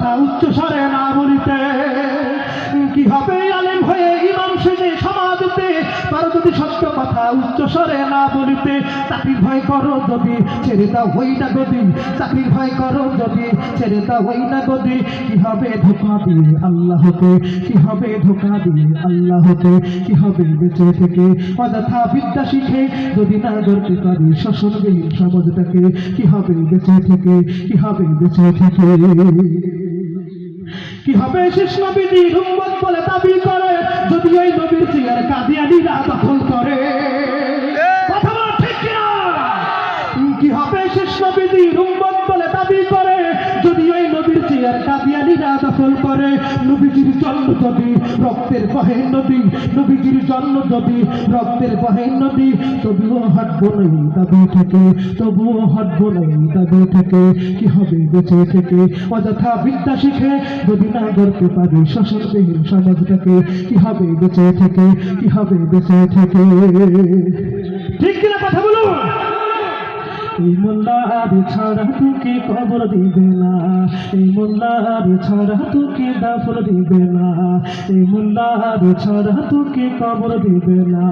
কথা উচ্চ স্বরে না বলিতে, কি হবে আলেম হয়ে ইমাম সেজে সমাজতে, তার যদি সত্য কথা উচ্চ স্বরে না বলিতে। চাকরির ভয় করো যদি ছেড়ে দাও হই না গদি, চাকরির ভয় করো যদি ছেড়ে দাও হই না গদি। কি হবে ধোঁকা দিয়ে আল্লাহকে, কি হবে ধোঁকা দিয়ে আল্লাহকে, কি হবে বেঁচে থেকে অযথা বিদ্যা শিখে যদি না গড়তে পারি শোষণবিহীন সমাজটাকে। কি হবে বেঁচে থেকে, কি হবে বেঁচে থেকে। কি হবে শেষ নবীজির উম্মত বলে দাবি করে যদি ওই নবীর চেয়ার কাদিয়ানীরা দখল করে। কথা বলো ঠিক কিনা? কি হবে শেষ নবীজির উম্মত বলে দাবি করে যদি ওই নবীর চেয়ার কাদিয়ানীরা দখল করে। নবীজির জন্ম যদি রক্তের বহে নদী, নবীজির জন্ম যদি রক্তের বহে নদী, তবুও হাঁটবো নাই দাবি থেকে, তবুও হাঁটবো নাই দাবি থেকে। কি হবে বেঁচে থেকে অযথা বিদ্যা শিখে যদি না গড়তে পারি শোষণবিহীন সমাজটাকে। কি হবে বেঁচে থেকে, কি হবে বেঁচে থেকে। ঠিক কিনা কথা বলুন? এই মোল্লার ছাড়া তোকে কবর দিবে না, এই মোল্লার ছাড়া তোকে দাফন দিবে না, এই মোল্লার ছাড়া তোকে কবর দিবে না,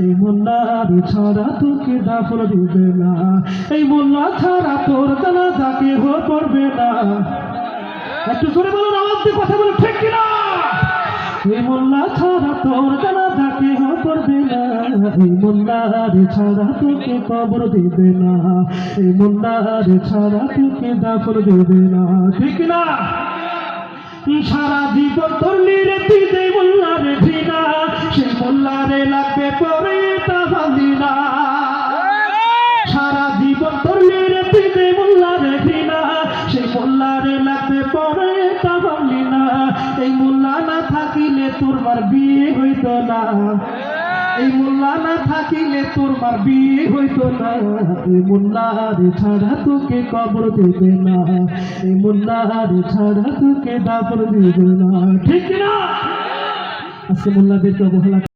এই মোল্লার ছাড়া তোকে দাফন দিবে না, এই মোল্লা ছাড়া তোর জানাজা কেহ পড়বে না। একটু জোরে বলুন, আওয়াজ দিয়ে কথা বলুন, ঠিক কিনা? এই মোল্লা ছাড়া তোর জানাজা কেহ পড়বে না, এই মোল্লার ছাড়া তোকে কবর দিবে না, এই মোল্লার ছাড়া তোকে দাফন দিবে না। ঠিক না? সারা জীবন ধরলি রে তুই যে মোল্লারে ঘৃণা, সেই মোল্লারে লাগবে পরে তা ভাবলি না। সারা জীবন ধরলি রে তুই যে মোল্লারে ঘৃণা, সেই মোল্লারে লাগবে পরে তা ভাবলি না। এই মোল্লা না থাকিলে তোর মার বিয়ে হইত না, এই মোল্লা না থাকিলে তোর মার বিয়ে হইত না, এই মোল্লার ছাড়া তোকে কবর দেবে না, এই মোল্লার ছাড়া তোকে দাফন দেবে না। ঠিক না? আজকে মোল্লাদেরকে অবহেলা